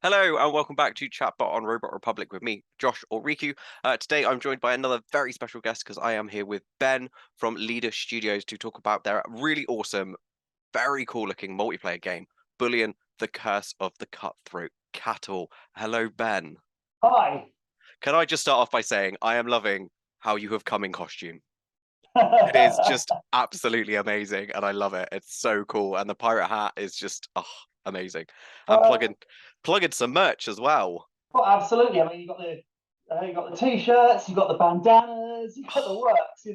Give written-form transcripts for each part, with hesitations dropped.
Hello and welcome back to Chatbot on Robot Republic with me, Josh or Riku. Today I'm joined by another very special guest because I am here with Ben from Leda Studios to talk about their really awesome, very cool looking multiplayer game, Bullion, The Curse of the Cutthroat Cattle. Hello, Ben. Hi. Can I just start off by saying I am loving how you have come in costume. It is just absolutely amazing and I love it. It's so cool. And the pirate hat is just amazing. And Well, plug in some merch as well. absolutely. I mean, you got the t-shirts, you got the bandanas, you got the works.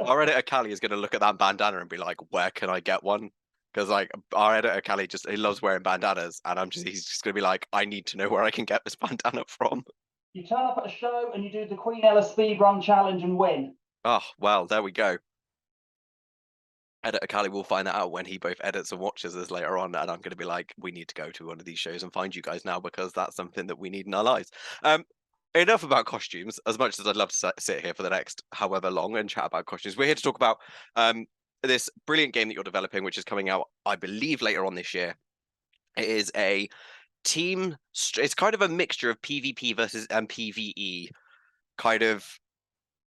Our editor Callie is going to look at that bandana and be like, "Where can I get one?" Because like our editor Callie just he loves wearing bandanas, and he's just going to be like, "I need to know where I can get this bandana from." You turn up at a show and you do the Queen Ella speed run challenge and win. Oh well, there we go. Editor Callie will find that out when he both edits and watches us later on, and I'm going to be like, "We need to go to one of these shows and find you guys now because that's something that we need in our lives." Enough about costumes. As much as I'd love to sit here for the next however long and chat about costumes, we're here to talk about this brilliant game that you're developing, which is coming out, I believe, later on this year. It is a team. It's kind of a mixture of PvP versus PvE, kind of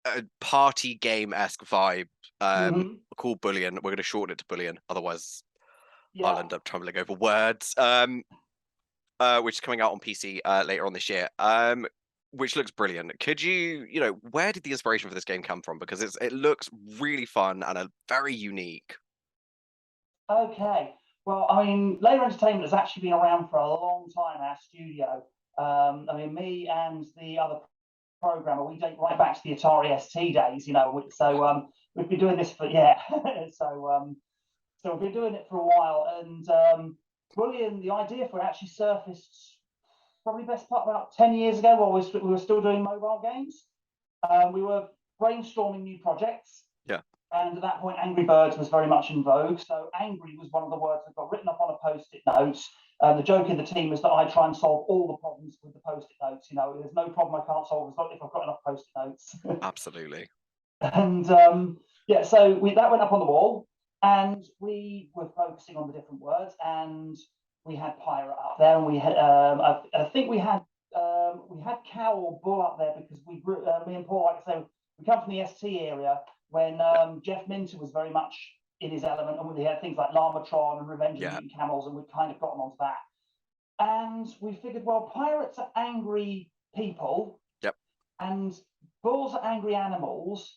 a party game-esque vibe. Called Bullion. We're going to shorten it to Bullion, otherwise I'll Yeah. end up tumbling over words. Which is coming out on PC later on this year. Which looks brilliant. Could where did the inspiration for this game come from? Because it looks really fun and very unique. Okay. Well, I mean, Leda Entertainment has actually been around for a long time. Our studio. I mean, me and the other programmer, we date right back to the Atari ST days. So we've been doing this for so we've been doing it for a while, and Bullion, the idea for it actually surfaced probably best part about 10 years ago while we were still doing mobile games. We were brainstorming new projects. Yeah. And at that point, Angry Birds was very much in vogue. So angry was one of the words that got written up on a Post-it note. The joke in the team is that I try and solve all the problems with the Post-it notes. There's no problem I can't solve if I've got enough Post-it notes. Absolutely. And yeah, so that went up on the wall, and we were focusing on the different words, and we had pirate up there, and we had I think we had cow or bull up there because me and Paul, like I say, we come from the ST area when Jeff Minter was very much in his element, and we had things like Llamatron and Revenge of the Mutant Camels, and we'd kind of gotten onto that. And we figured, well, pirates are angry people, Yep. and bulls are angry animals.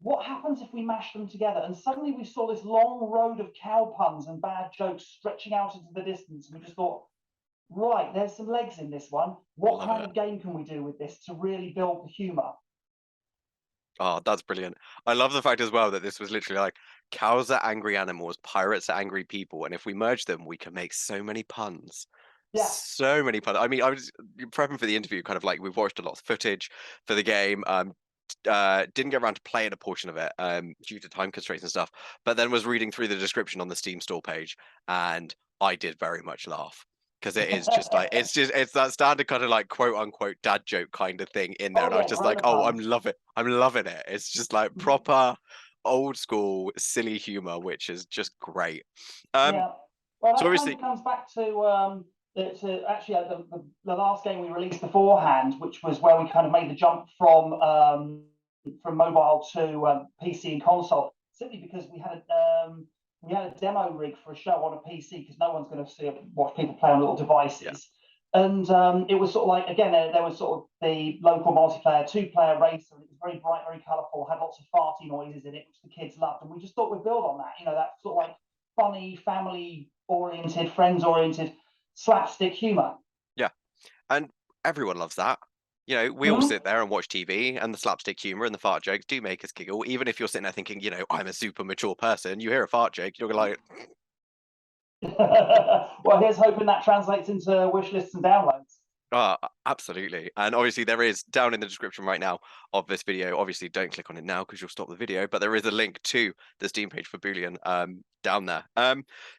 What happens if we mash them together? And suddenly we saw this long road of cow puns and bad jokes stretching out into the distance. And we just thought, right, there's some legs in this one. What kind of game can we do with this to really build the humor? Oh, that's brilliant. I love the fact as well that this was literally like cows are angry animals, pirates are angry people, and if we merge them, we can make so many puns. Yeah. So many puns. I mean, I was prepping for the interview, kind of like we've watched a lot of footage for the game. Didn't get around to playing a portion of it due to time constraints and stuff, but then was reading through the description on the Steam store page, and I did very much laugh because it is just like it's that standard kind of like quote unquote dad joke kind of thing in there, Oh, and I was yeah, just throwing like, a oh, pun. I'm loving it. It's just like proper old school silly humor, which is just great. Yeah. Well, So that kind obviously, of comes back to actually the last game we released beforehand, which was where we kind of made the jump from mobile to PC and console, simply because we had a demo rig for a show on a PC because no one's going to watch people play on little devices. yeah, And it was sort of like, again, there was sort of the local multiplayer, two-player racer. It was very bright, very colourful, had lots of farty noises in it, which the kids loved. And we just thought we'd build on that, that sort of like funny, family-oriented, friends-oriented slapstick humour. yeah, and everyone loves that. We all sit there and watch TV, and the slapstick humor and the fart jokes do make us giggle. Even if you're sitting there thinking, I'm a super mature person, you hear a fart joke, you're like, Well, here's hoping that translates into wish lists and downloads. absolutely. And obviously, there is down in the description right now of this video. Obviously, don't click on it now because you'll stop the video, but there is a link to the Steam page for Bullion down there.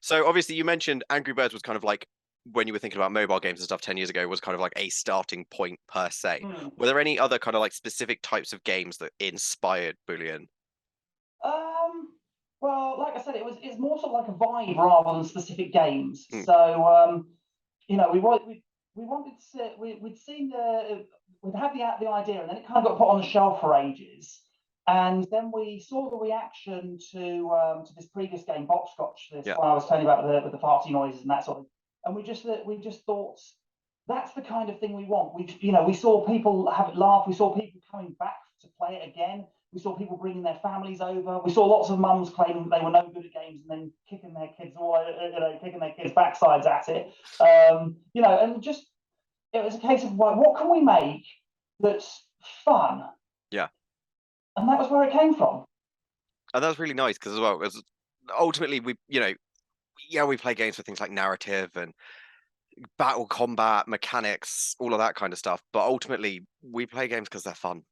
So obviously, you mentioned Angry Birds was kind of like when you were thinking about mobile games and stuff 10 years ago was kind of like a starting point per se. Were there any other kind of like specific types of games that inspired Bullion? Well, like I said, it's more sort of like a vibe rather than specific games. Mm. So we we wanted to. We'd seen we'd had the idea, and then it kind of got put on the shelf for ages. And then we saw the reaction to this previous game, Bopscotch. This Yeah. one I was telling you about with the farty noises and that sort of. And we just thought that's the kind of thing we want. We saw people have it laugh. We saw people coming back to play it again. We saw people bringing their families over. We saw lots of mums claiming they were no good at games and then kicking their kids kicking their kids' backsides at it. And just it was a case of what can we make that's fun? Yeah. And that was where it came from. And that's really nice because as well, because ultimately we play games for things like narrative and battle combat mechanics, all of that kind of stuff. But ultimately, we play games because they're fun.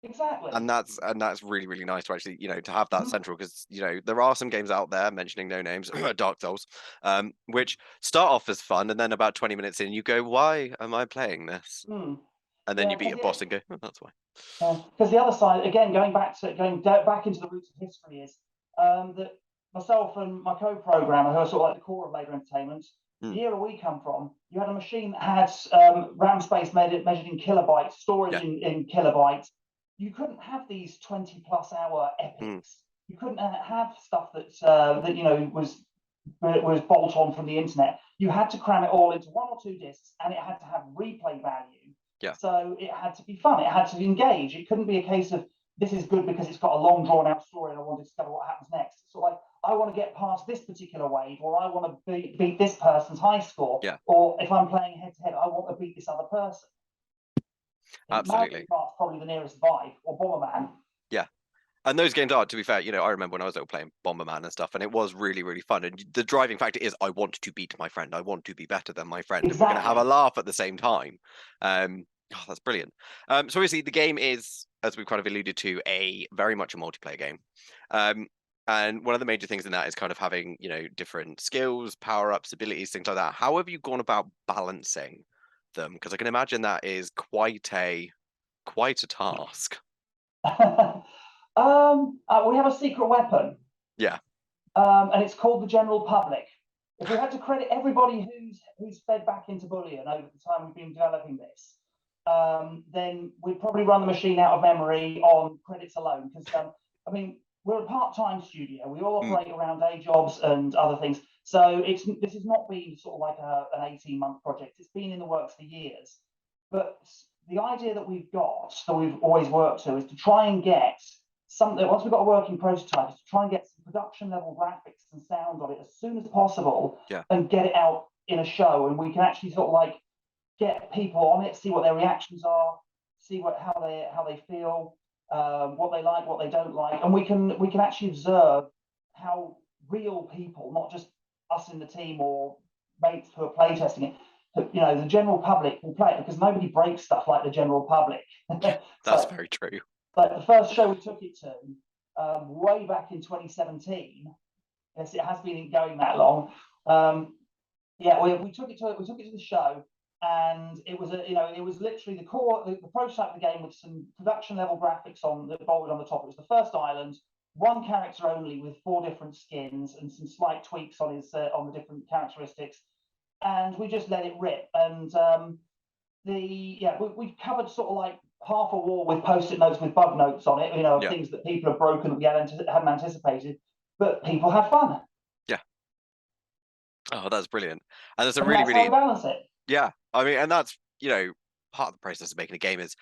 Exactly. And that's really, really nice to actually, to have that central, because there are some games out there, mentioning no names, Dark Souls, which start off as fun, and then about 20 minutes in, you go, "Why am I playing this?" And then you beat a boss and go, "Oh, that's why." Because the other side, again, going back into the roots of history, is that myself and my co-programmer, who are sort of like the core of Leda Entertainment, the era we come from, you had a machine that had RAM space measured in kilobytes, storage in kilobytes. You couldn't have these 20+ hour epics. You couldn't have stuff that was bolt on from the internet. You had to cram it all into 1 or 2 discs, and it had to have replay value. Yeah. So it had to be fun. It had to engage. It couldn't be a case of this is good because it's got a long drawn out story and I want to discover what happens next. It's sort of like I want to get past this particular wave, or I want to beat this person's high score. Yeah. Or if I'm playing head to head, I want to beat this other person. Absolutely. Mario Kart's probably the nearest vibe, or Bomberman. Yeah. And those games are, to be fair, I remember when I was little playing Bomberman and stuff, and it was really, really fun. And the driving factor is I want to beat my friend. I want to be better than my friend. Exactly. And we're going to have a laugh at the same time. That's brilliant. So obviously the game is, as we've kind of alluded to, a very much a multiplayer game. And one of the major things in that is kind of having, different skills, power-ups, abilities, things like that. How have you gone about balancing them? Because I can imagine that is quite a task. We have a secret weapon. Yeah. And it's called the general public. If we had to credit everybody who's fed back into Bullion over the time we've been developing this, then we'd probably run the machine out of memory on credits alone. Because we're a part-time studio. We all operate around day jobs and other things. So this has not been sort of like an 18-month project. It's been in the works for years. But the idea that we've got, that we've always worked to, is to try and get something, once we've got a working prototype, is to try and get some production level graphics and sound on it as soon as possible, and get it out in a show, and we can actually sort of like get people on it, see what their reactions are, see how they feel, what they like, what they don't like, and we can actually observe how real people, not just us in the team or mates who are playtesting it, the general public will play it, because nobody breaks stuff like the general public. That's very true. Like the first show we took it to, way back in 2017. Yes, it has been going that long. We took it to the show, and it was literally the prototype of the game with some production level graphics on that bolted on the top. It was the first island, one character only with 4 different skins and some slight tweaks on the different characteristics, and we just let it rip. And we covered sort of like half a wall with post-it notes with bug notes on it, things that people have broken that we hadn't anticipated, but people had fun. Yeah. Oh, that's brilliant. And it's a and really, that's really, how we balance it. Yeah. I mean, and that's, part of the process of making a game is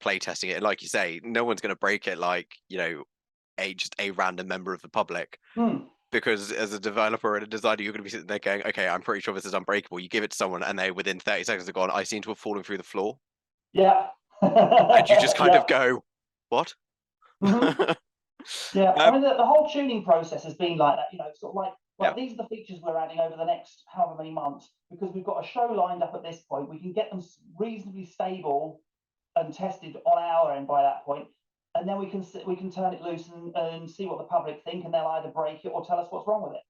playtesting it. And like you say, no one's going to break it like, just a random member of the public. Because as a developer and a designer, you're going to be sitting there going, okay, I'm pretty sure this is unbreakable. You give it to someone and they, within 30 seconds, have gone, I seem to have fallen through the floor. Yeah. And you just kind of go, what? Yeah. I mean, the whole tuning process has been like that, sort of like these are the features we're adding over the next however many months, because we've got a show lined up at this point. We can get them reasonably stable and tested on our end by that point. And then we can turn it loose and see what the public think, and they'll either break it or tell us what's wrong with it.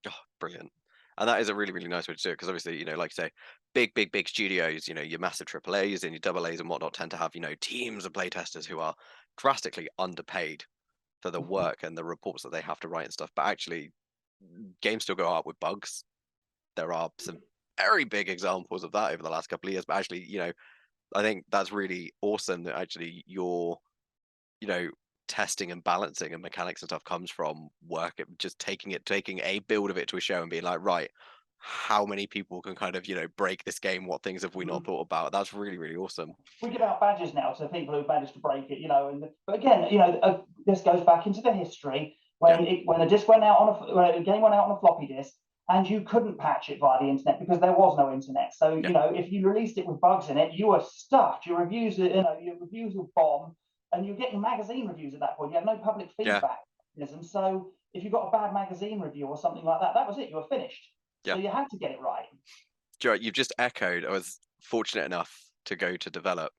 Oh, brilliant. And that is a really, really nice way to do it, because obviously, like you say, big studios, your massive AAAs and your AAs and whatnot tend to have, teams of playtesters who are drastically underpaid for the work and the reports that they have to write and stuff. But actually, games still go out with bugs. There are some very big examples of that over the last couple of years. But actually, I think that's really awesome that actually your, testing and balancing and mechanics and stuff comes from work at just taking a build of it to a show and being like, right, how many people can kind of, break this game? What things have we not thought about? That's really, really awesome. We give out badges now to people who've managed to break it, but again, this goes back into the history when when a disc went out when a game went out on a floppy disk, and you couldn't patch it via the internet because there was no internet. So if you released it with bugs in it, you were stuffed. Your reviews would bomb, and you're getting magazine reviews at that point. You had no public feedback mechanism. So if you got a bad magazine review or something like that, that was it. You were finished. So you had to get it right. Joe, you've just echoed. I was fortunate enough to go to develop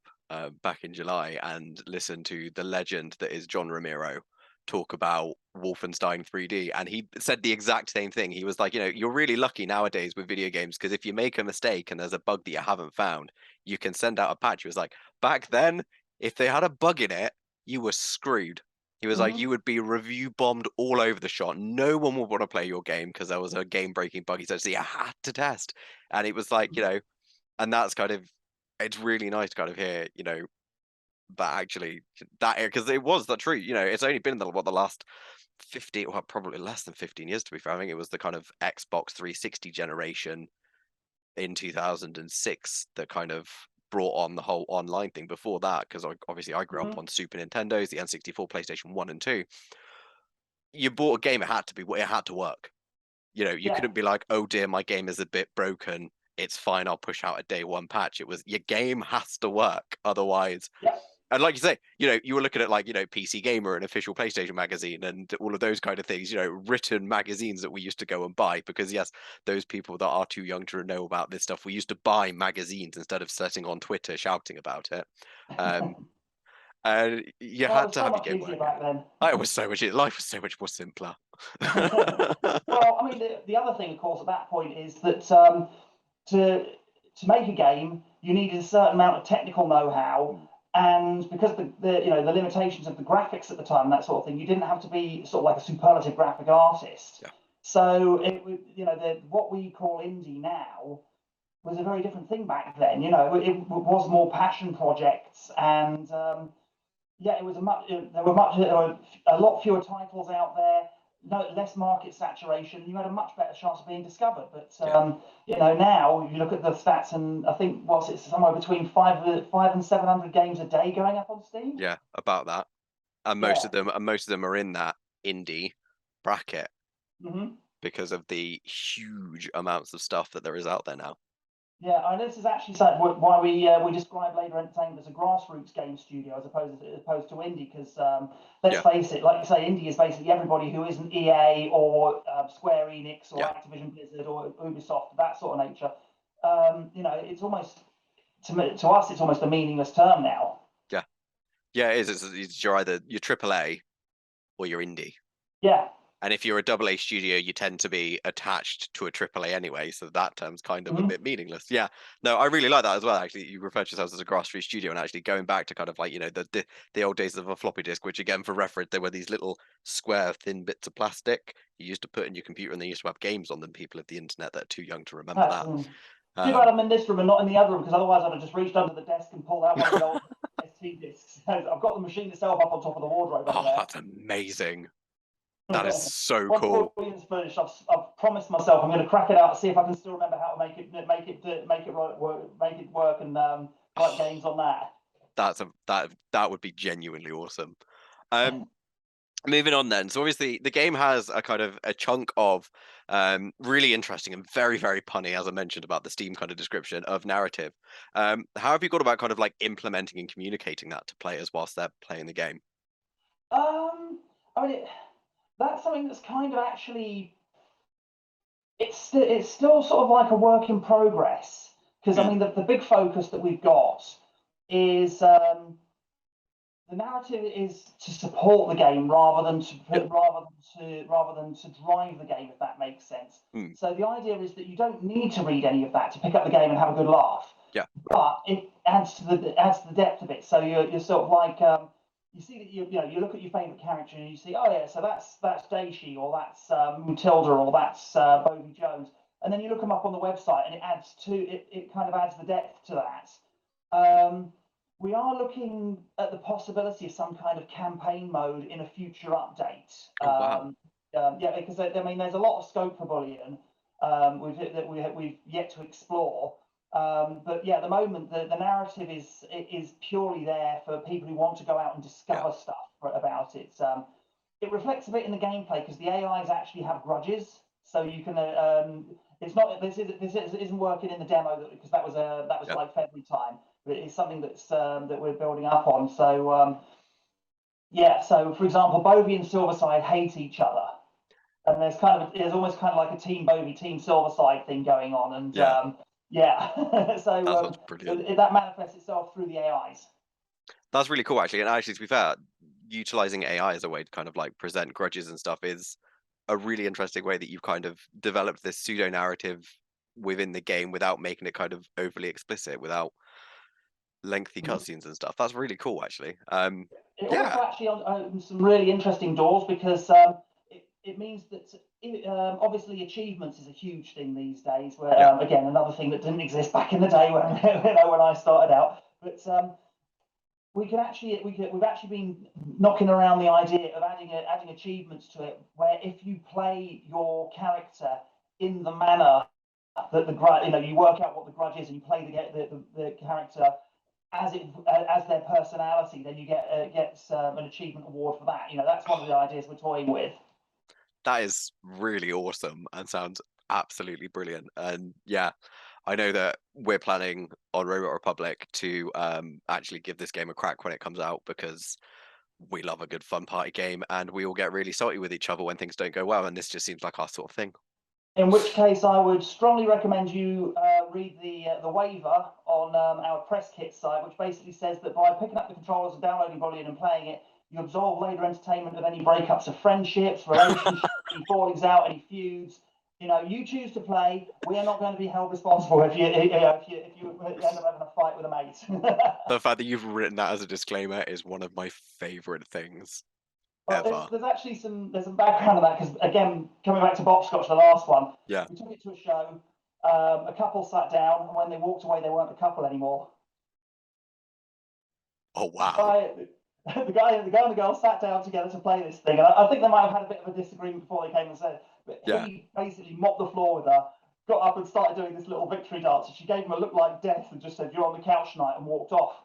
back in July and listen to the legend that is John Romero talk about Wolfenstein 3D, and he said the exact same thing. He was like, you're really lucky nowadays with video games because if you make a mistake and there's a bug that you haven't found, you can send out a patch. He was like, back then, if they had a bug in it, you were screwed. He was like, you would be review bombed all over the shop. No one would want to play your game because there was a game breaking bug. He said, so you had to test. And it was like, and that's kind of, it's really nice to kind of hear, that actually, because it was that true. It's only been the last 15, well, probably less than 15 years, to be fair. I think it was the kind of Xbox 360 generation in 2006 that kind of brought on the whole online thing. Before that, because obviously I grew up on Super Nintendos, the N64, PlayStation 1 and 2. You bought a game, it had to work. You couldn't be like, oh dear, my game is a bit broken. It's fine, I'll push out a day one patch. It was, your game has to work. Otherwise, and like you say, you were looking at like, PC Gamer and Official PlayStation Magazine and all of those kind of things, written magazines that we used to go and buy because, yes, those people that are too young to know about this stuff, we used to buy magazines instead of sitting on Twitter shouting about it. And you had to have your game working. Back then. It was so much. Life was so much more simpler. Well, I mean, the other thing, of course, at that point is that to make a game, you needed a certain amount of technical know-how, and because the limitations of the graphics at the time and that sort of thing, you didn't have to be sort of like a superlative graphic artist. So it was, what we call indie now was a very different thing back then. It was more passion projects, and it was there were a lot fewer titles out there. Less market saturation. You had a much better chance of being discovered. But now you look at the stats, and I think it's somewhere between 500 and 700 games a day going up on Steam. Yeah, about that. And most of them are in that indie bracket because of the huge amounts of stuff that there is out there now. Yeah, and this is actually why we describe Leda Entertainment as a grassroots game studio as opposed to indie, because let's face it, like you say, indie is basically everybody who isn't EA or Square Enix or Activision Blizzard or Ubisoft, that sort of nature. It's almost to us, it's almost a meaningless term now. Yeah, it is. You're either your AAA or you're indie. Yeah. And if you're a AA studio, you tend to be attached to a AAA anyway, so that term's kind of a bit meaningless. Yeah, no, I really like that as well. Actually, you refer to yourselves as a grassroots studio, and actually going back to kind of like the old days of a floppy disk, which again, for reference, there were these little square thin bits of plastic you used to put in your computer, and they used to have games on them. People of the internet that are too young to remember that. Too bad I'm in this room and not in the other room, because otherwise I'd have just reached under the desk and pulled out one of the old ST discs. I've got the machine itself up on top of the wardrobe. Oh, that's amazing. That is so cool. Once finished, I've promised myself I'm going to crack it out, see if I can still remember how to make it work, and write games on that. That would be genuinely awesome. Moving on then. So obviously the game has a kind of a chunk of really interesting and very, very punny, as I mentioned about the Steam kind of description of narrative. How have you got about kind of like implementing and communicating that to players whilst they're playing the game? I mean, that's something that's kind of actually, it's still sort of like a work in progress, because I mean the big focus that we've got is the narrative is to support the game rather than to drive the game, if that makes sense. So the idea is that you don't need to read any of that to pick up the game and have a good laugh. But it adds to the depth of it. So you're sort of like you see that you look at your favourite character and you see, oh yeah, so that's Daisy, or that's Matilda, or that's Bovey Jones. and then you look them up on the website, and it kind of adds the depth to that. We are looking at the possibility of some kind of campaign mode in a future update. Oh, wow. Yeah, because I mean, there's a lot of scope for Bullion we've yet to explore. But yeah, at the moment, the narrative is purely there for people who want to go out and discover stuff about it. It reflects a bit in the gameplay because the AIs actually have grudges, so you can. It's not this isn't working in the demo because that was like February time, but it's something that we're building up on. So yeah, so for example, Bovie and Silverside hate each other, and there's almost kind of like a Team Bovie, Team Silverside thing going on, and so brilliant. that manifests itself through the AIs. That's really cool, actually. And actually, to be fair, utilizing AI as a way to kind of like present grudges and stuff is a really interesting way that you've kind of developed this pseudo narrative within the game without making it kind of overly explicit, without lengthy cutscenes and stuff. That's really cool, actually. It also actually opens some really interesting doors because it means that obviously achievements is a huge thing these days. Where again, another thing that didn't exist back in the day when when I started out. But we've actually been knocking around the idea of adding achievements to it, where if you play your character in the manner that you work out what the grudge is and you play the character as their personality, then you get an achievement award for that. That's one of the ideas we're toying with. That is really awesome and sounds absolutely brilliant. And yeah, I know that we're planning on Robot Republic to actually give this game a crack when it comes out, because we love a good fun party game and we all get really salty with each other when things don't go well, and this just seems like our sort of thing. In which case, I would strongly recommend you read the waiver on our press kit site, which basically says that by picking up the controllers and downloading Bullion and playing it, you absolve Leda Entertainment of any breakups of friendships, relationships, any fallings out, any feuds. You choose to play. We are not going to be held responsible if you end up having a fight with a mate. The fact that you've written that as a disclaimer is one of my favorite things. Well, there's actually some background on that, because again, coming back to Bopscotch, the last one, we took it to a show. A couple sat down, and when they walked away, they weren't a couple anymore. Oh wow! The guy and the girl sat down together to play this thing, and I think they might have had a bit of a disagreement before they came and said. But he basically mopped the floor with her, got up and started doing this little victory dance, and she gave him a look like death and just said, "You're on the couch tonight," and walked off.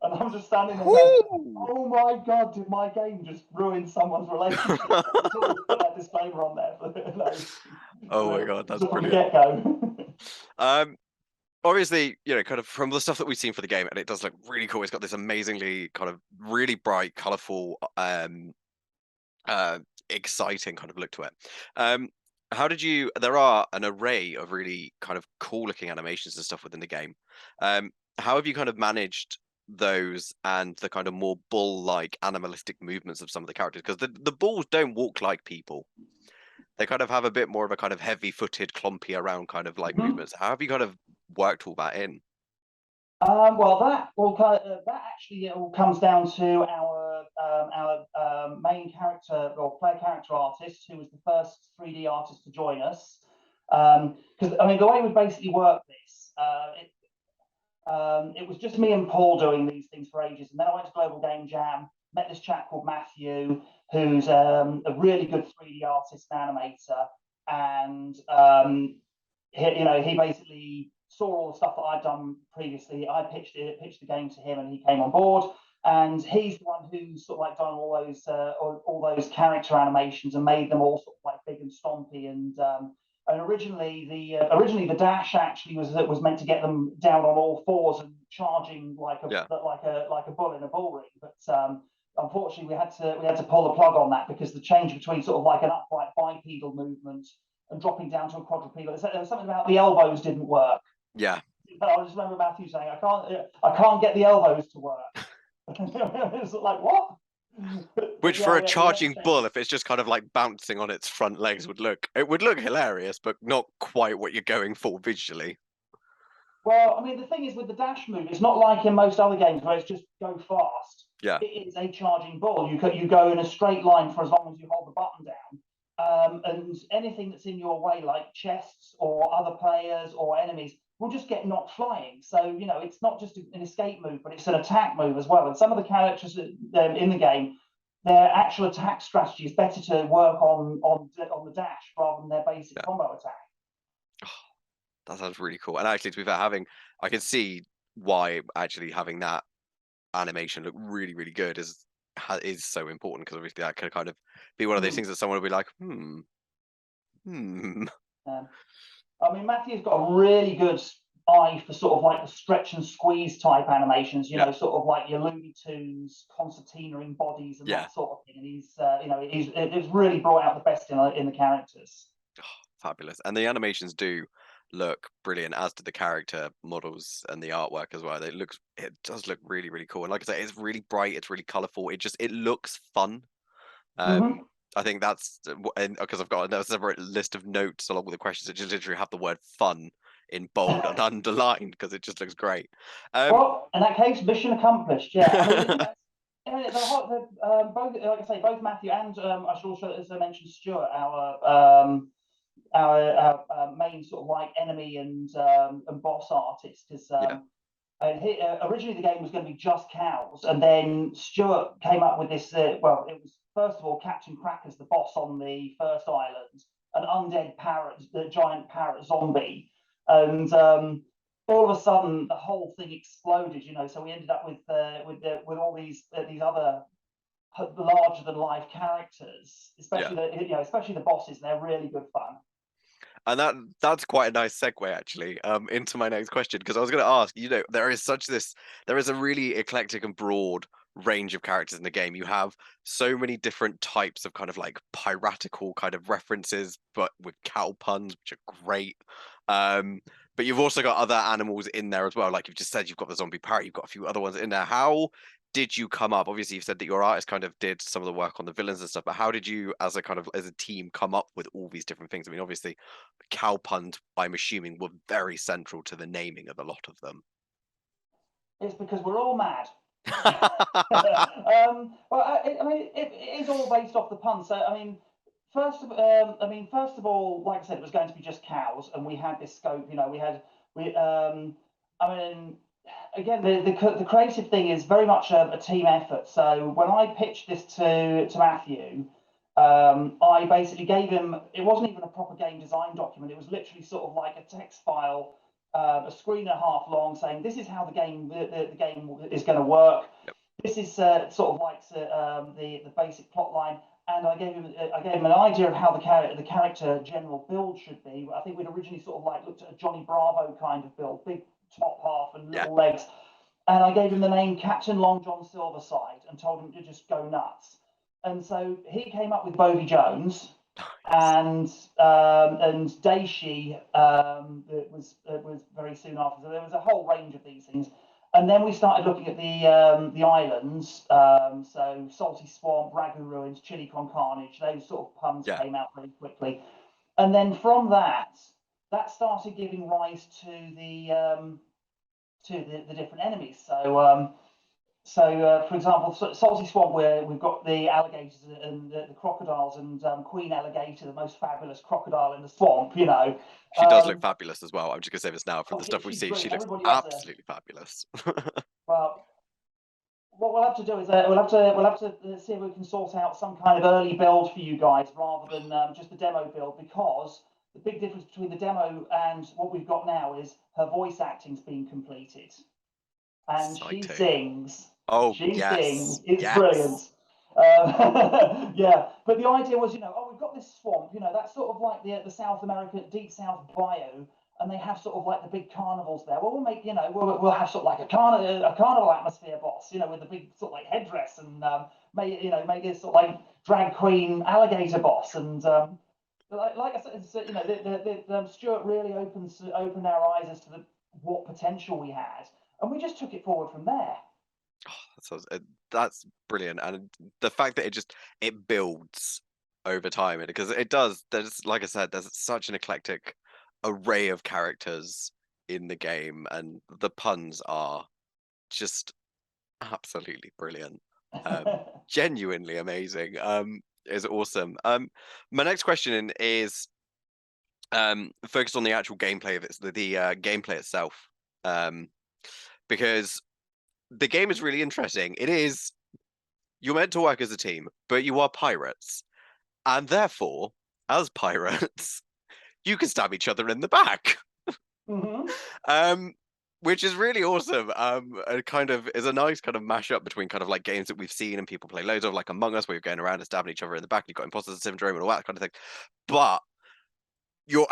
And I'm just standing there going, "Oh my God, did my game just ruin someone's relationship?" Put that disclaimer on there. Oh my God, that's brilliant. Get-go. Obviously, kind of from the stuff that we've seen for the game, and it does look really cool. It's got this amazingly kind of really bright, colorful, exciting kind of look to it. There are an array of really kind of cool looking animations and stuff within the game. How have you kind of managed those and the kind of more bull-like animalistic movements of some of the characters? Because the bulls don't walk like people. They kind of have a bit more of a kind of heavy-footed, clumpy around kind of like movements. How have you kind of worked all that in? Well, that actually all comes down to our main character or player character artist, who was the first 3D artist to join us. Because I mean, the way we basically work this, it was just me and Paul doing these things for ages, and then I went to Global Game Jam, met this chap called Matthew, who's a really good 3D artist and animator, and he basically saw all the stuff that I'd done previously. I pitched the game to him, and he came on board. And he's the one who's sort of like done all those character animations and made them all sort of like big and stompy. And originally the dash actually was meant to get them down on all fours and charging like a bull in a bull ring. But unfortunately, we had to pull the plug on that, because the change between sort of like an upright bipedal movement and dropping down to a quadrupedal, there was something about the elbows didn't work. Yeah. But I just remember Matthew saying, I can't get the elbows to work. It's like, what? Which for a charging bull, if it's just kind of like bouncing on its front legs, would look hilarious, but not quite what you're going for visually. Well, I mean, the thing is with the dash move, it's not like in most other games where it's just go fast. Yeah. It is a charging bull. You go in a straight line for as long as you hold the button down. and anything that's in your way, like chests or other players or enemies, will just get knocked flying. So it's not just an escape move, but it's an attack move as well. And some of the characters in the game, their actual attack strategy is better to work on the dash rather than their basic combo attack. That sounds really cool. And actually, to be fair, I can see why actually having that animation look really, really good is so important, because obviously that can kind of be one of those things that someone will be like, I mean, Matthew's got a really good eye for sort of like the stretch and squeeze type animations, sort of like your Looney Tunes, concertina in bodies and that sort of thing. And he's really brought out the best in the characters. Fabulous. And the animations do look brilliant, as do the character models and the artwork as well. It does look really, really cool. And like I say, it's really bright, it's really colorful. It looks fun. I think that's because I've got a separate list of notes along with the questions that just literally have the word fun in bold and underlined, because it just looks great. Well, in that case, mission accomplished. Yeah. I mean, both, like I say, both Matthew and I should also, as I mentioned, Stuart, our main sort of like enemy and boss artist, because originally the game was going to be just cows, and then Stuart came up with this. Well, it was first of all Captain Cracker's the boss on the first island, an undead parrot, the giant parrot zombie, and all of a sudden the whole thing exploded. So we ended up with all these other larger than life characters, especially especially the bosses. And they're really good fun. And that's quite a nice segue actually into my next question, because I was going to ask, there is a really eclectic and broad range of characters in the game. You have so many different types of kind of like piratical kind of references, but with cow puns, which are great. But you've also got other animals in there as well. Like you've just said, you've got the zombie parrot, you've got a few other ones in there. How did you come up? Obviously, you've said that your artist kind of did some of the work on the villains and stuff, but how did you, as a team, come up with all these different things? I mean, obviously, cow puns, I'm assuming, were very central to the naming of a lot of them. It's because we're all mad. Well, I mean, it is all based off the pun. So, I mean, first of all, like I said, it was going to be just cows, and we had this scope. I mean, again, the creative thing is very much a team effort. So when I pitched this to Matthew, I basically gave him. It wasn't even a proper game design document. It was literally sort of like a text file, a screen and a half long, saying this is how the game is going to work. Yep. This is sort of like the basic plot line. And I gave him an idea of how the character general build should be. I think we'd originally sort of like looked at a Johnny Bravo kind of build, big top half and little legs. And I gave him the name Captain Long John Silverside and told him to just go nuts. And so he came up with Bovey Jones, and Daishi was very soon after. So there was a whole range of these things. And then we started looking at the islands, so Salty Swamp, Ragu Ruins, Chili Con Carnage. Those sort of puns came out very quickly, and then from that started giving rise to the different enemies. So, for example, Salty Swamp, where we've got the alligators and the crocodiles, and Queen Alligator, the most fabulous crocodile in the swamp. She does look fabulous as well. I'm just gonna say this now. From the stuff we've seen, she looks absolutely fabulous. Well, what we'll have to do is we'll have to see if we can sort out some kind of early build for you guys rather than just the demo build, because the big difference between the demo and what we've got now is her voice acting's been completed, and she sings. Oh, she sings. It's yes. Brilliant. Yeah, but the idea was, we've got this swamp, that's sort of like the South American deep South bio, and they have sort of like the big carnivals there. Well, we'll make, we'll have sort of like a carnival atmosphere boss, with the big sort of like headdress, and make it sort of like drag queen alligator boss, and like I said, Stuart really opened our eyes as to what potential we had, and we just took it forward from there. That's brilliant, and the fact that it builds over time, because it does. There's, like I said, there's such an eclectic array of characters in the game, and the puns are just absolutely brilliant, genuinely amazing. is awesome. My next question is focused on the actual gameplay of it, the gameplay itself, because the game is really interesting. It is, you're meant to work as a team, but you are pirates, and therefore, as pirates, you can stab each other in the back. Which is really awesome. It kind of is a nice kind of mashup between kind of like games that we've seen and people play loads of, like Among Us, where you're going around and stabbing each other in the back, and you've got imposter syndrome and all that kind of thing. But you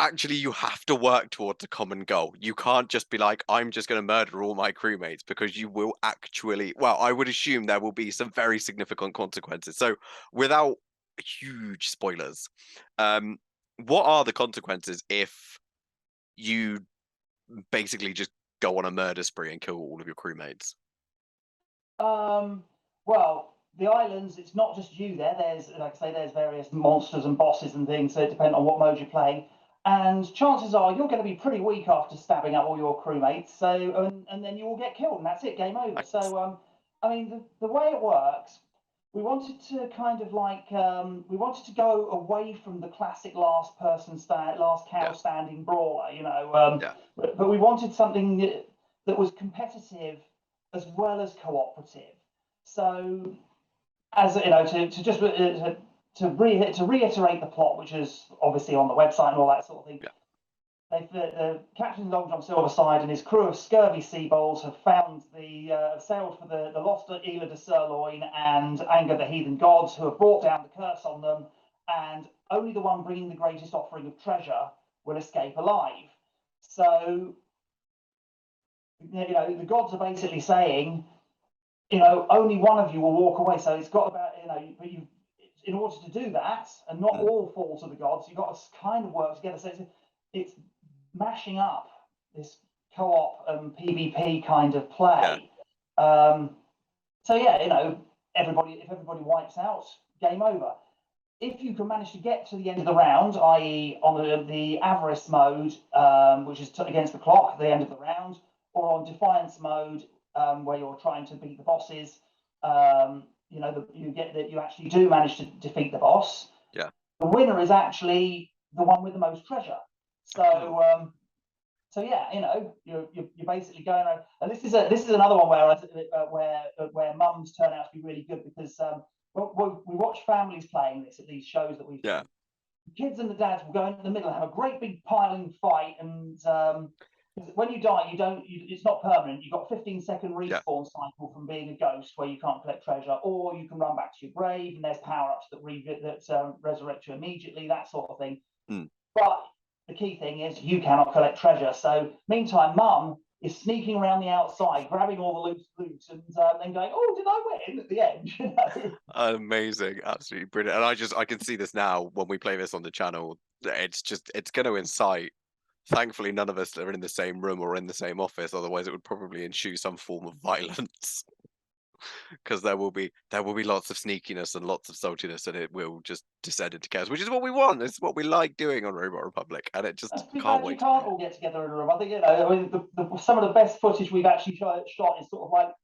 have to work towards a common goal. You can't just be like, I'm just going to murder all my crewmates, because you will actually, well, I would assume there will be some very significant consequences. So without huge spoilers, what are the consequences if you basically just go on a murder spree and kill all of your crewmates? Well, the islands, it's not just you there. There's, like I say, there's various monsters and bosses and things, so it depends on what mode you're playing. And chances are you're going to be pretty weak after stabbing up all your crewmates. So, and then you will get killed, and that's it, game over. So, I mean, the way it works, we wanted to kind of like, we wanted to go away from the classic last cow standing brawler, you know. But we wanted something that was competitive as well as cooperative. So, as you know, to reiterate the plot, which is obviously on the website and all that sort of thing. The Captain Long John Silverside and his crew of scurvy seaballs have found sailed for the lost Isla de Sirloin and angered the heathen gods, who have brought down the curse on them, and only the one bringing the greatest offering of treasure will escape alive. So, you know, the gods are basically saying, you know, only one of you will walk away. So it's got about, you know, but you, in order to do that, and not all fall to the gods, you've got to kind of work together. So it's mashing up this co-op and PvP kind of play. So yeah, you know, if everybody wipes out, game over. If you can manage to get to the end of the round, i.e. on the avarice mode, which is against the clock, the end of the round, or on defiance mode, where you're trying to beat the bosses, you know, you actually do manage to defeat the boss. Yeah. The winner is actually the one with the most treasure. So, so yeah, you know, you're basically going around, and this is another one where mums turn out to be really good, because we watch families playing this at these shows that we've done. The kids and the dads will go into the middle and have a great big piling fight, and when you die, it's not permanent. You've got a 15-second respawn cycle from being a ghost, where you can't collect treasure, or you can run back to your grave, and there's power-ups that resurrect you immediately, that sort of thing. But the key thing is you cannot collect treasure. So meantime, Mum is sneaking around the outside, grabbing all the loot, and then going, "Oh, did I win?" at the end. You know? Amazing, absolutely brilliant. And I can see this now when we play this on the channel. It's going to incite. Thankfully, none of us are in the same room or in the same office. Otherwise, it would probably ensue some form of violence. Because there will be lots of sneakiness and lots of saltiness, and it will just descend into chaos, which is what we want. It's what we like doing on Robot Republic, and it just can't wait. You can't all get together in a room. I think, you know, I mean, some of the best footage we've actually shot is sort of like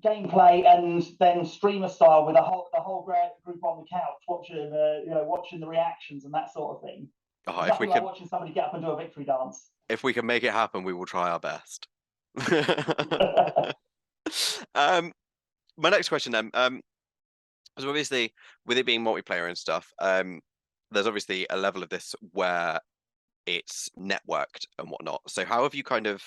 gameplay and then streamer style, with the whole group on the couch watching, you know, watching the reactions and that sort of thing. If we can, watching somebody get up and do a victory dance. If we can make it happen, we will try our best. My next question then, is obviously, with it being multiplayer and stuff, there's obviously a level of this where it's networked and whatnot. So how have you kind of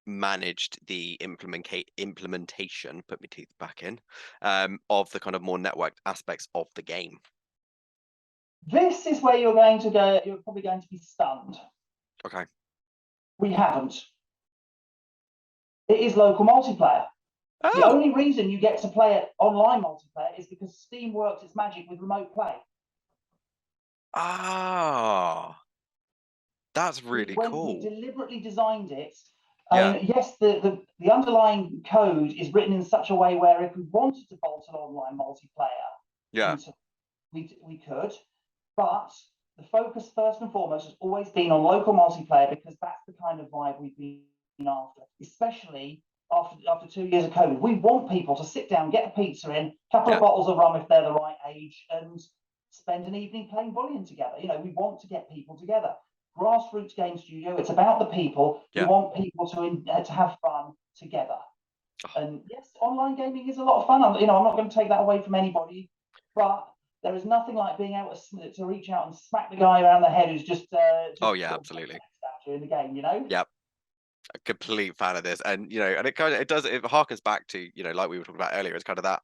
managed the implementation, put my teeth back in, of the kind of more networked aspects of the game? This is where you're probably going to be stunned. Okay. We haven't. It is local multiplayer. Oh. The only reason you get to play it online multiplayer is because Steam works its magic with remote play. Ah, that's really cool. We deliberately designed it. Yes, the underlying code is written in such a way where if we wanted to bolt an online multiplayer, we could. But the focus, first and foremost, has always been on local multiplayer, because that's the kind of vibe we've been after, especially after 2 years of COVID. We want people to sit down, get a pizza in, a couple of bottles of rum if they're the right age, and spend an evening playing Bullion together. We want to get people together. Grassroots game studio, it's about the people. We want people to have fun together. And yes, online gaming is a lot of fun. I'm not going to take that away from anybody, but there is nothing like being able to reach out and smack the guy around the head who's just oh yeah, absolutely in the game. Yep. A complete fan of this, and and it harkens back to like we were talking about earlier. It's kind of that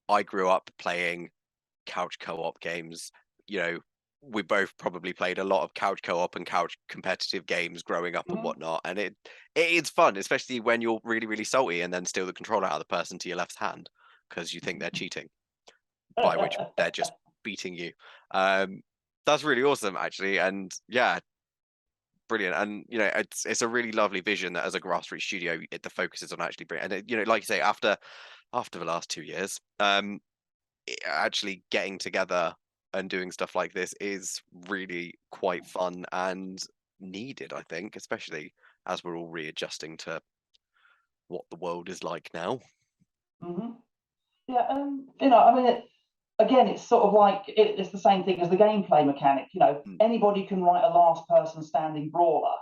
I grew up playing couch co-op games. We both probably played a lot of couch co-op and couch competitive games growing up and whatnot, and it's fun, especially when you're really, really salty and then steal the controller out of the person to your left hand because you think they're cheating, by which they're just beating you. That's really awesome, actually, and yeah, brilliant. And it's a really lovely vision that as a grassroots studio, the focus is on actually bringing, and like you say, after the last 2 years, actually getting together and doing stuff like this is really quite fun and needed, I think, especially as we're all readjusting to what the world is like now. Yeah, I mean, again, it's sort of like it's the same thing as the gameplay mechanic. Anybody can write a last person standing brawler.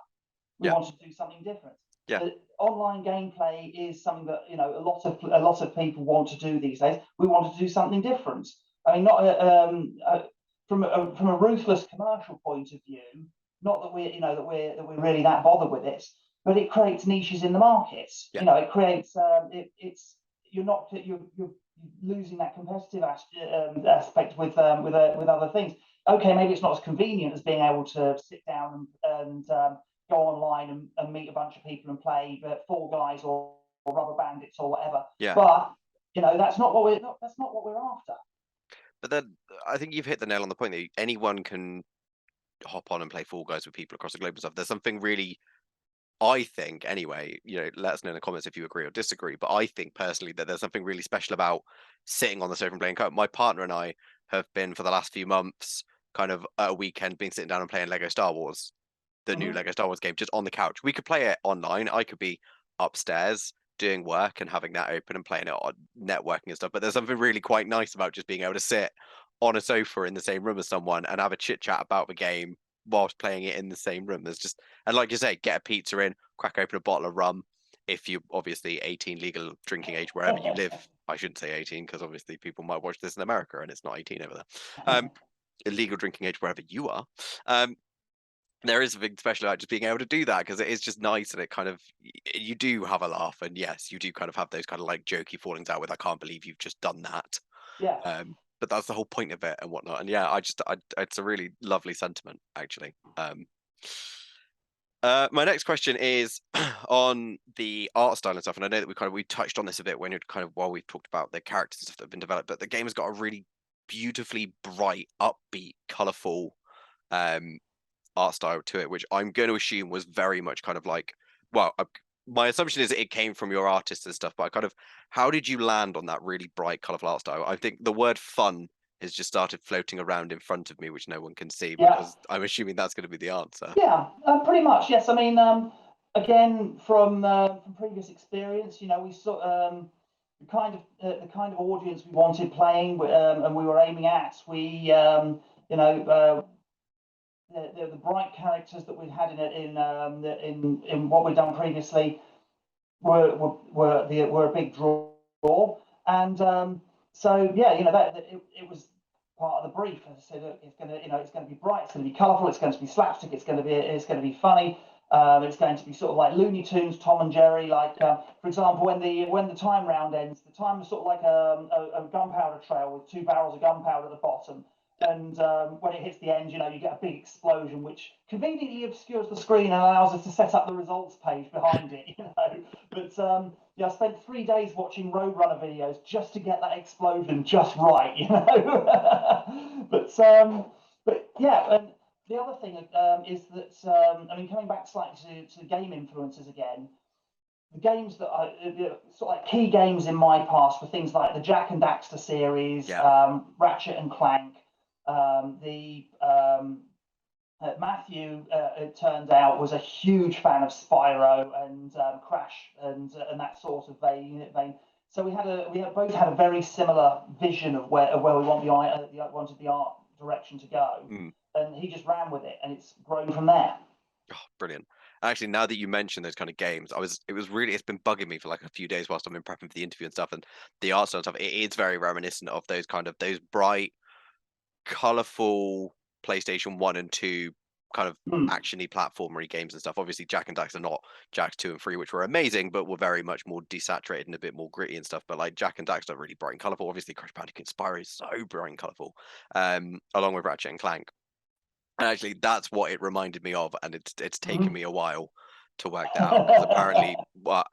We want to do something different. Yeah. Online gameplay is something that a lot of people want to do these days. We want to do something different. I mean, not from a ruthless commercial point of view. Not that we're really that bothered with it, but it creates niches in the markets. Yeah. It creates you're losing that competitive aspect with other things. Okay, maybe it's not as convenient as being able to sit down and go online and meet a bunch of people and play Fall Guys or Rubber Bandits or whatever. Yeah. But that's not what we're after. But then I think you've hit the nail on the point that anyone can hop on and play Fall Guys with people across the globe and stuff. There's something really, I think anyway, let us know in the comments if you agree or disagree, but I think personally that there's something really special about sitting on the sofa and playing co-op. My partner and I have been for the last few months kind of at a weekend been sitting down and playing Lego Star Wars, the new Lego Star Wars game, just on the couch. We could play it online. I could be upstairs doing work and having that open and playing it on networking and stuff, but there's something really quite nice about just being able to sit on a sofa in the same room as someone and have a chit chat about the game whilst playing it in the same room. There's just, and like you say, get a pizza in, crack open a bottle of rum. If you're obviously 18, legal drinking age wherever you live. I shouldn't say 18 because obviously people might watch this in America and it's not 18 over there. Illegal drinking age wherever you are. There is something special about just being able to do that because it is just nice, and it kind of, you do have a laugh, and yes, you do kind of have those kind of like jokey fallings out with I can't believe you've just done that. Yeah. But that's the whole point of it and whatnot. And yeah, it's a really lovely sentiment, actually. My next question is on the art style and stuff. And I know that we touched on this a bit when while we've talked about the characters and stuff that have been developed, but the game has got a really beautifully bright, upbeat, colourful art style to it, which I'm going to assume was very much kind of like, well, my assumption is that it came from your artists and stuff, but how did you land on that really bright, colourful art style? I think the word fun has just started floating around in front of me, which no one can see, because I'm assuming that's going to be the answer. Yeah, pretty much. Yes, I mean, again, from previous experience, we sort the kind of audience we wanted playing, and we were aiming at. The bright characters that we'd had in what we'd done previously were a big draw, and so yeah, that it was part of the brief. As I said, it's going to be bright, it's going to be colourful, it's going to be slapstick, it's going to be funny. It's going to be sort of like Looney Tunes, Tom and Jerry. Like, for example, when the time round ends, the time is sort of like a gunpowder trail with 2 barrels of gunpowder at the bottom. And when it hits the end, you get a big explosion, which conveniently obscures the screen and allows us to set up the results page behind it. But I spent 3 days watching Roadrunner videos just to get that explosion just right. But yeah, and the other thing is that I mean, coming back slightly to game influences again. The games that are sort of like key games in my past were things like the Jack and Daxter series, Ratchet and Clank. Matthew, it turned out, was a huge fan of Spyro and Crash and that sort of vein. So we both had a very similar vision of where we wanted the art direction to go, and he just ran with it, and it's grown from there. Oh, brilliant. Actually, now that you mentioned those kind of games, it's been bugging me for like a few days whilst I've been prepping for the interview and stuff, and the art style and stuff. It is very reminiscent of those bright, colourful PlayStation 1 and 2 kind of actiony platformery games and stuff. Obviously, Jak and Dax are not Jak 2 and 3, which were amazing, but were very much more desaturated and a bit more gritty and stuff. But like Jak and Dax are really bright and colourful. Obviously, Crash Bandicoot Spyro is so bright and colourful, along with Ratchet and Clank. And actually, that's what it reminded me of, and it's taken me a while to work that out, because apparently, what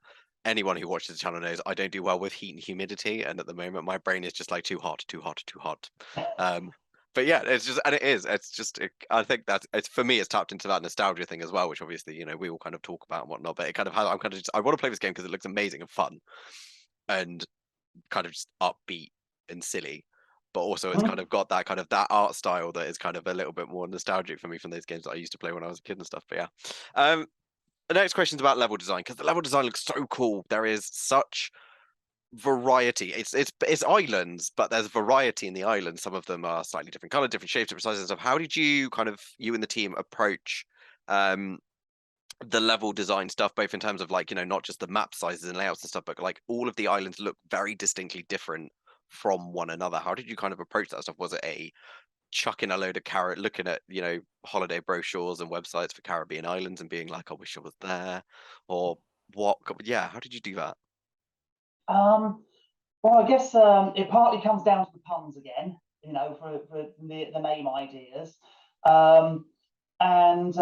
anyone who watches the channel knows, I don't do well with heat and humidity, and at the moment, my brain is just like too hot, too hot, too hot. But yeah, it's just, I think it's for me, it's tapped into that nostalgia thing as well, which obviously, we all kind of talk about and whatnot. But it kind of has, I want to play this game because it looks amazing and fun, and kind of just upbeat and silly. But also it's kind of got that art style that is kind of a little bit more nostalgic for me from those games that I used to play when I was a kid and stuff. But yeah. The next question is about level design, because the level design looks so cool. There is such variety. It's islands, but there's variety in the islands. Some of them are slightly different color, different shapes, different sizes and stuff. How did you and the team approach the level design stuff, both in terms of like, not just the map sizes and layouts and stuff, but like all of the islands look very distinctly different from one another? How did you kind of approach that stuff? Was it a chucking a load of looking at holiday brochures and websites for Caribbean islands and being like, I wish I was there, or what? Yeah, how did you do that? Well, I guess it partly comes down to the puns again, for the name ideas, and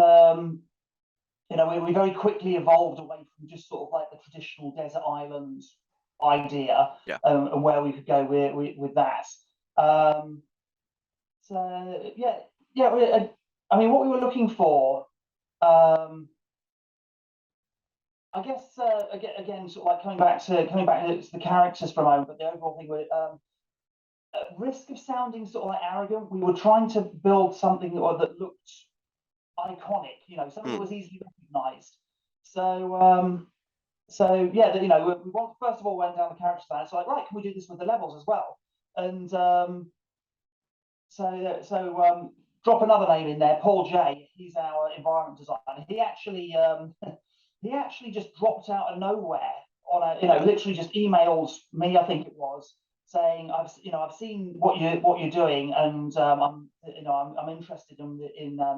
we very quickly evolved away from just sort of like the traditional desert island idea, and where we could go with that. So yeah. I mean, what we were looking for, I guess, again, sort of like coming back to the characters for a moment, but the overall thing with at risk of sounding sort of like arrogant, we were trying to build something that looked iconic, something that was easily recognized. So yeah, we first of all went down the character side. So like, right, can we do this with the levels as well? And so drop another name in there, Paul J. He's our environment designer. He actually just dropped out of nowhere on literally just emailed me, I think it was, saying, I've seen what you're doing, and I'm interested in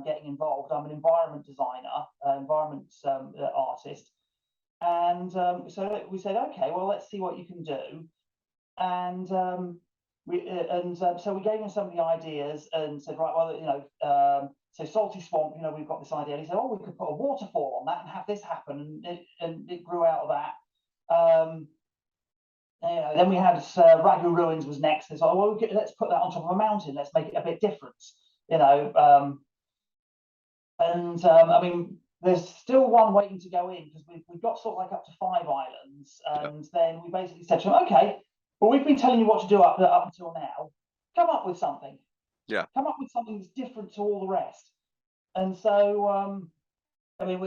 getting involved. I'm an environment designer, environment artist, and so we said, okay, well, let's see what you can do, and so we gave him some of the ideas and said, right, well, so Salty Swamp, we've got this idea. And he said, oh, we could put a waterfall on that and have this happen, and it grew out of that. Then we had Ragu Ruins was next. And so, well, let's put that on top of a mountain. Let's make it a bit different, I mean, there's still one waiting to go in, because we've got sort of like up to 5 islands, and then we basically said to him, okay, well, we've been telling you what to do up until now. Come up with something. Yeah. Come up with something that's different to all the rest. And so, I mean,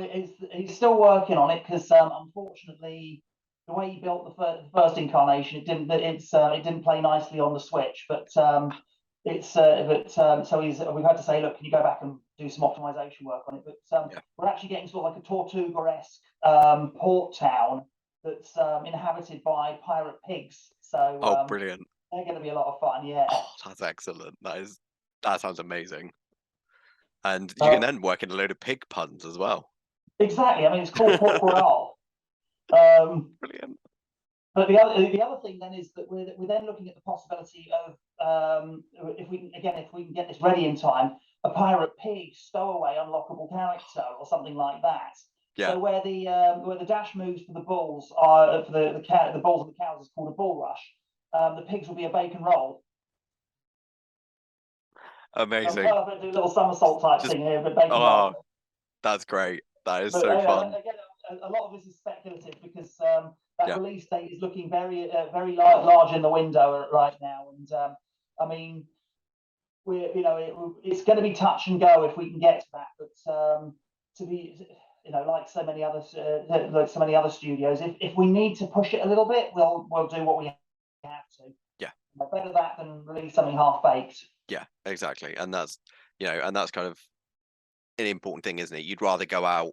he's still working on it, because unfortunately, the way he built the first incarnation, it didn't play nicely on the Switch. But so we've had to say, look, can you go back and do some optimization work on it? But we're actually getting sort of like a Tortuga-esque port town that's inhabited by pirate pigs. So brilliant! They're going to be a lot of fun. Yeah. Oh, that's excellent. That sounds amazing. And you can then work in a load of pig puns as well. Exactly. I mean, it's called Corporal. Brilliant. But the other thing then is that we're then looking at the possibility of, if we can get this ready in time, a pirate pig stowaway unlockable character or something like that. Yeah. So where the dash moves for the bulls are for the bulls and the cows is called a bull rush. The pigs will be a bacon roll. Amazing. I'm going to do a little somersault type thing here, but bacon roll. That's great. That is so fun. Again, a lot of this is speculative, because that release date is looking very large in the window right now, and I mean, it's going to be touch and go if we can get to that. But to be, like so many other studios, if we need to push it a little bit, we'll do what we have to. Yeah. Better that than release something half baked. Yeah, exactly. And that's kind of an important thing, isn't it? You'd rather go out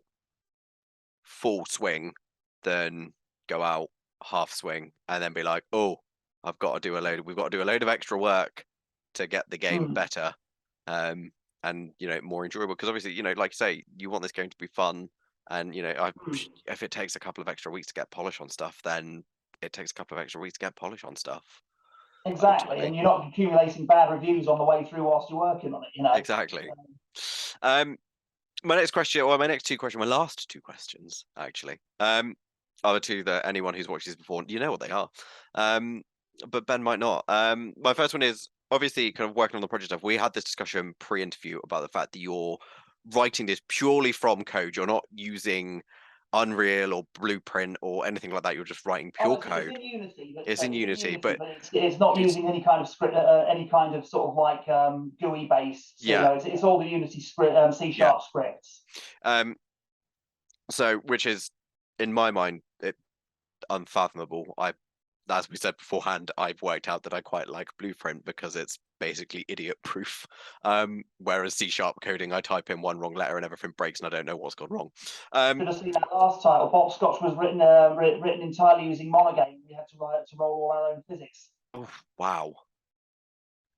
full swing than go out half swing and then be like, oh, we've got to do a load of extra work to get the game better, and more enjoyable. Because obviously, like you say, you want this game to be fun, and if it takes a couple of extra weeks to get polish on stuff, then it takes a couple of extra weeks to get polish on stuff. Exactly, Ultimately. And you're not accumulating bad reviews on the way through whilst you're working on it. Exactly. My next question, or my next two questions, my last two questions, actually, are the two that anyone who's watched this before, you know what they are. But Ben might not. My first one is obviously kind of working on the project stuff. We had this discussion pre-interview about the fact that you're writing this purely from code. You're not using Unreal or Blueprint or anything like that. You're just writing pure code. It's in Unity. It's in Unity, but it's not using any kind of script, any kind of sort of like GUI based. So, it's all the Unity script, C# scripts. So, which is, in my mind, unfathomable. As we said beforehand, I've worked out that I quite like Blueprint because it's basically idiot proof. Whereas C# coding, I type in one wrong letter and everything breaks and I don't know what's gone wrong. Should have seen that last title. Bob Scotch was written entirely using monogame. We had to roll all our own physics. Oh, wow.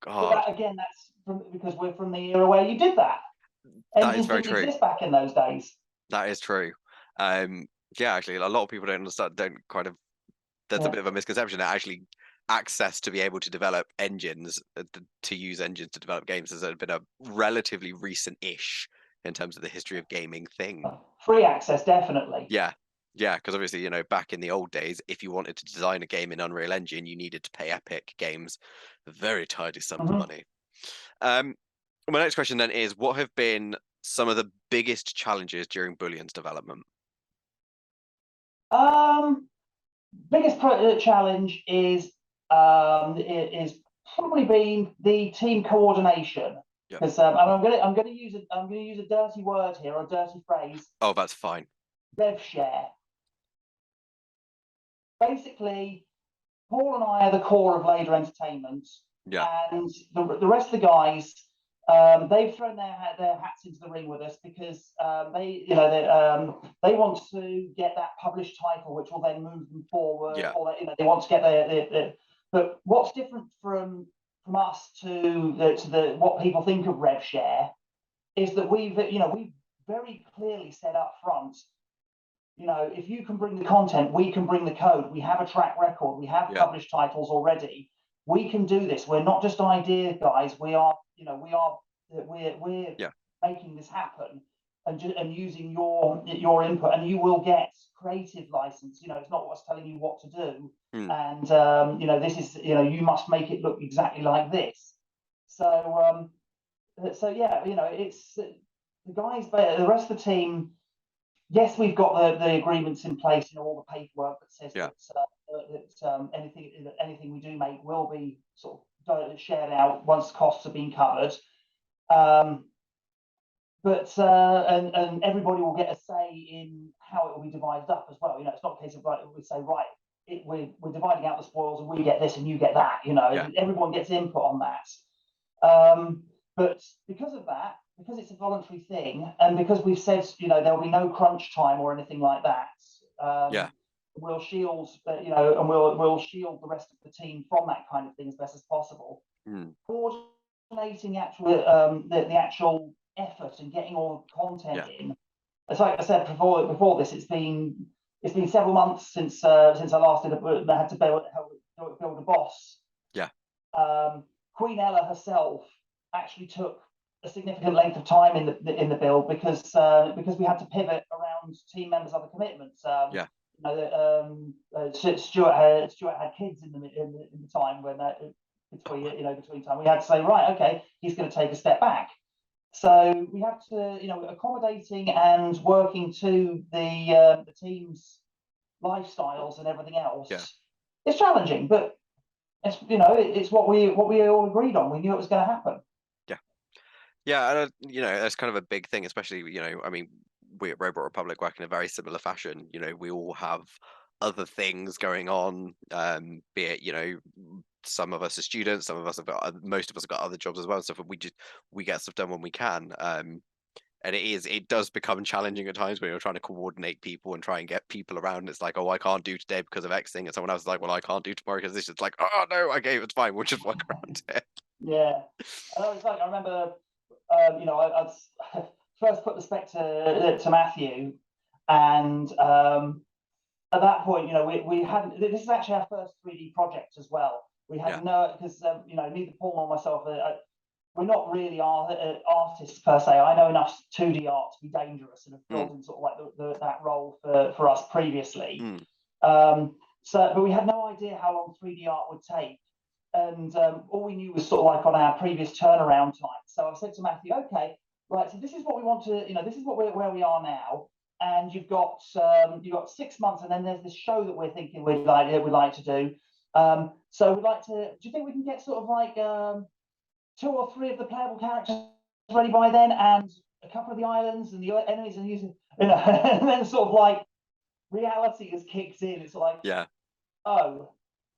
God. But that's because we're from the era where you did that. That is very true. Exist back in those days. That is true. Actually, a lot of people there's a bit of a misconception that actually access to be able to develop engines, to use engines to develop games, has been a relatively recent-ish in terms of the history of gaming thing. Free access, definitely. Yeah, because obviously, back in the old days, if you wanted to design a game in Unreal Engine, you needed to pay Epic Games very tidy sums of money. My next question then is, what have been some of the biggest challenges during Bullion's development? Biggest challenge is probably been the team coordination. Because I'm going to use a dirty word here, or a dirty phrase. Oh, that's fine. Rev share. Basically, Paul and I are the core of Leda Entertainment. Yeah. And the rest of the guys, they've thrown their hats into the ring with us because they want to get that published title, which will then move them forward. Yeah. Or they want to get but what's different from us to what people think of rev share is that we've very clearly said up front, if you can bring the content, we can bring the code. We have a track record. We have published titles already. We can do this. We're not just idea guys. We're making this happen and using your input, and you will get creative license. It's not us telling you what to do. And this is you must make it look exactly like this. So it's the guys, the rest of the team. Yes, we've got the agreements in place, all the paperwork that says that anything we do make will be sort of shared out once costs have been covered. But everybody will get a say in how it will be divided up as well. It's not a case of we say we're dividing out the spoils and we get this and you get that. Everyone gets input on that. But because of that, because it's a voluntary thing, and because we've said there'll be no crunch time or anything like that, we'll shield and we'll shield the rest of the team from that kind of thing as best as possible. Coordinating the actual effort and getting all the content in. As like I said before this, it's been several months since I last had to build a boss. Queen Ella herself actually took a significant length of time in the build because we had to pivot around team members' other commitments. Stuart had kids in the time when between time we had to say, right, okay, he's going to take a step back. So we have to accommodating and working to the team's lifestyles and everything else. It's challenging, but it's what we all agreed on. We knew it was going to happen. Yeah, and that's kind of a big thing, especially I mean, we at Robot Republic work in a very similar fashion. We all have other things going on, be it some of us are students, some of us have got most of us have got other jobs as well and stuff. And we get stuff done when we can. And it does become challenging at times when you're trying to coordinate people and try and get people around. And it's like, oh, I can't do today because of X thing, and someone else is like, well, I can't do tomorrow because this. It's like, oh no, okay, it's fine, we'll just work around it. Yeah, and I was like, I remember, I first put the spec to Matthew, and at that point, we hadn't. This is actually our first 3D project as well. We Yeah. had no, because neither Paul nor myself, we're not really artists per se. I know enough 2D art to be dangerous and have filled in sort of like that role for us previously. But we had no idea how long 3D art would take. And all we knew was sort of like on our previous turnaround time. So I said to Matthew, okay, right, so this is what we want to, this is where we are now. And you've got 6 months, and then there's this show that we're thinking we'd like to do. So we'd like to. Do you think we can get sort of like 2 or 3 of the playable characters ready by then, and a couple of the islands and the enemies, and using, and then sort of like reality has kicked in. It's like, Yeah. oh,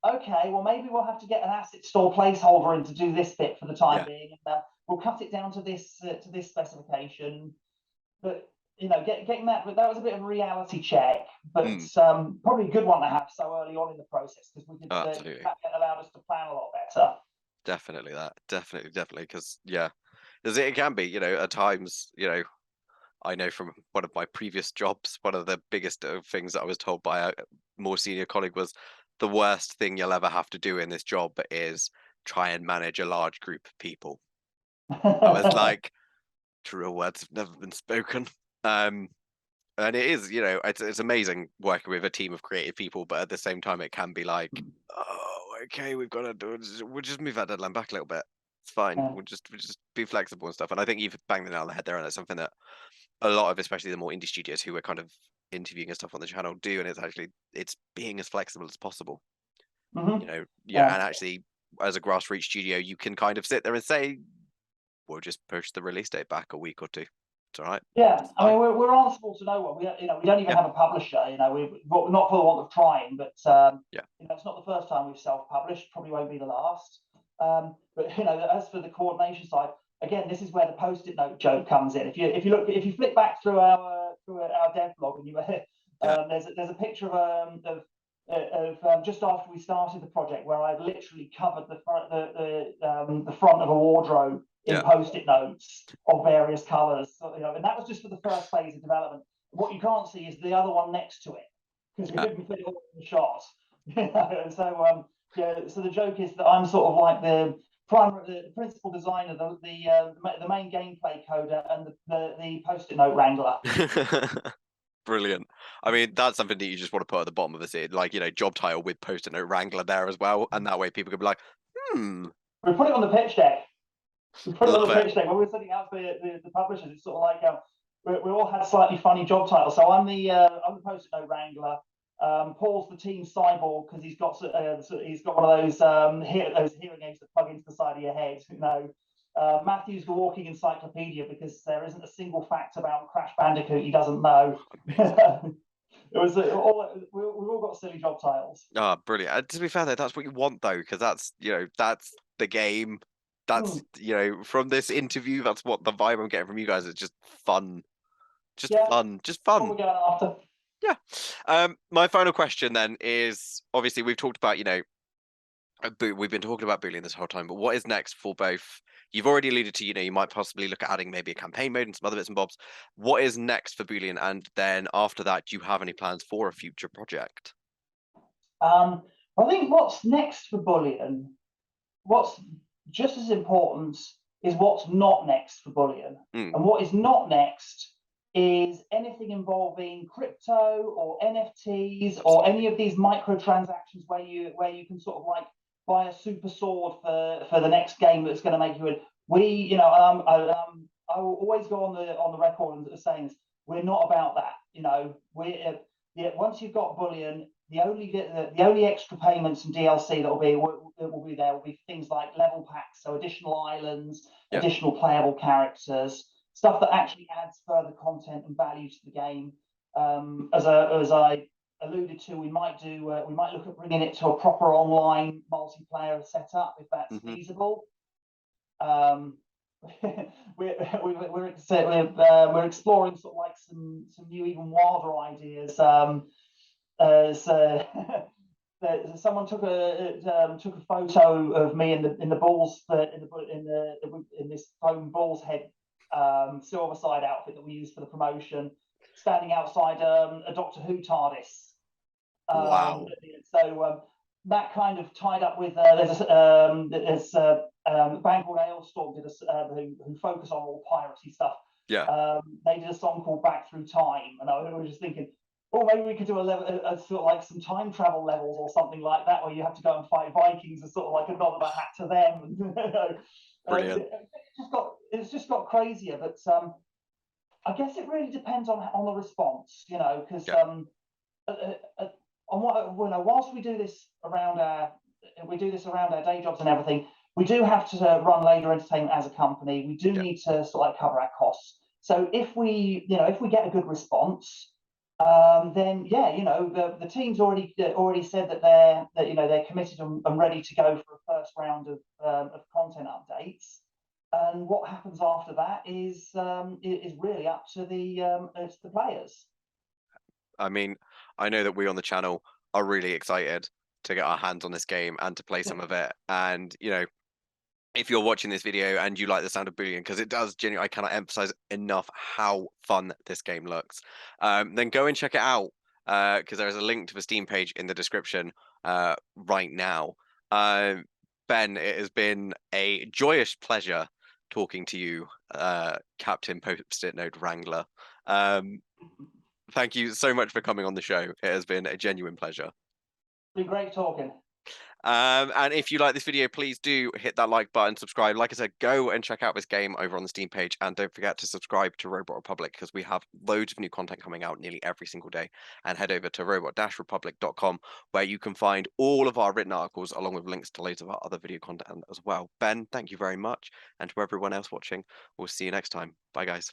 okay, well maybe we'll have to get an asset store placeholder in to do this bit for the time being, and we'll cut it down to this specification. But getting that, but that was a bit of a reality check, but probably a good one to have so early on in the process, because we could that allowed us to plan a lot better. Definitely definitely, because as it can be, at times, I know from one of my previous jobs, one of the biggest things that I was told by a more senior colleague was the worst thing you'll ever have to do in this job is try and manage a large group of people. I was like, truer words have never been spoken. And it is, it's amazing working with a team of creative people, but at the same time, it can be like, oh, okay, we'll just move that deadline back a little bit. It's fine. We'll just be flexible and stuff. And I think you've banged the nail on the head there, and it's something that a lot of, especially the more indie studios who are kind of interviewing and stuff on the channel, do. And it's being as flexible as possible. And actually, as a grassroots studio, you can kind of sit there and say, we'll just push the release date back a week or two. It's all right. Yeah, I mean, we're answerable to no one. We don't even have a publisher. We're not for the want of trying, but it's not the first time we've self-published. Probably won't be the last. But as for the coordination side, again, this is where the post-it note joke comes in. If you flick back through our dev blog, and there's a picture of just after we started the project, where I literally covered the front of a wardrobe in post-it notes of various colours, and that was just for the first phase of development. What you can't see is the other one next to it, because we didn't fit it all in the shot. So the joke is that I'm sort of like the principal designer, the main gameplay coder, and the post-it note wrangler. Brilliant. I mean, that's something that you just want to put at the bottom of the scene, like, job title with post-it note wrangler there as well, and that way people can be like, We put it on the pitch deck. We put it on the pitch deck when we were sending out the publishers. It's sort of like we all had slightly funny job titles. So I'm the post-it note wrangler. Paul's the team cyborg, because he's got one of those hearing aids that plug into the side of your head. Matthew's the walking encyclopedia, because there isn't a single fact about Crash Bandicoot he doesn't know. It was we've all got silly job titles. Oh, brilliant. To be fair though, that's what you want though, because that's that's the game. That's from this interview, that's what the vibe I'm getting from you guys is just fun. Just fun. What we're going after. Yeah. My final question then is, obviously we've talked about, we've been talking about Bullion this whole time, but what is next for both? You've already alluded to, you might possibly look at adding maybe a campaign mode and some other bits and bobs. What is next for Bullion? And then after that, do you have any plans for a future project? I think what's next for Bullion, what's just as important is what's not next for Bullion. And what is not next is anything involving crypto or NFTs or any of these microtransactions where you can sort of like buy a super sword for the next game that's going to make you I will always go on the record and saying this, we're not about that. Once you've got Bullion, the only extra payments and DLC that will be there will be things like level packs, so additional islands, Yeah. additional playable characters, stuff that actually adds further content and value to the game. As I alluded to, we might look at bringing it to a proper online multiplayer setup if that's feasible. We're exploring sort of like some new, even wilder ideas. Someone took a photo of me in the balls in this foam balls head silver side outfit that we used for the promotion, standing outside a Doctor Who TARDIS. Wow. So that kind of tied up with there's a band called Ailstorm who focus on all piratey stuff. Yeah. They did a song called Back Through Time, and I was just thinking, oh, maybe we could do a sort of like some time travel levels or something like that, where you have to go and fight Vikings as sort of like a nod of a hat to them. Brilliant. It's just got crazier, but I guess it really depends on the response, because whilst we do this around our day jobs and everything, we do have to run Leda Entertainment as a company. We do need to sort of like cover our costs. So if we get a good response, then the team's already said that they're committed and ready to go for a first round of content updates. And what happens after that is really up to the players. I mean, I know that we on the channel are really excited to get our hands on this game and to play some of it. And if you're watching this video and you like the sound of Bullion, because it does genuinely, I cannot emphasize enough how fun this game looks, then go and check it out, because there's a link to the Steam page in the description right now. Ben, it has been a joyous pleasure talking to you, Captain Post-it Note Wrangler. Thank you so much for coming on the show. It has been a genuine pleasure. It's been great talking. And if you like this video, please do hit that like button, subscribe. Like I said, go and check out this game over on the Steam page, and don't forget to subscribe to Robot Republic, because we have loads of new content coming out nearly every single day. And head over to robot-republic.com, where you can find all of our written articles along with links to loads of our other video content as well. Ben, thank you very much, and to everyone else watching, we'll see you next time. Bye, guys.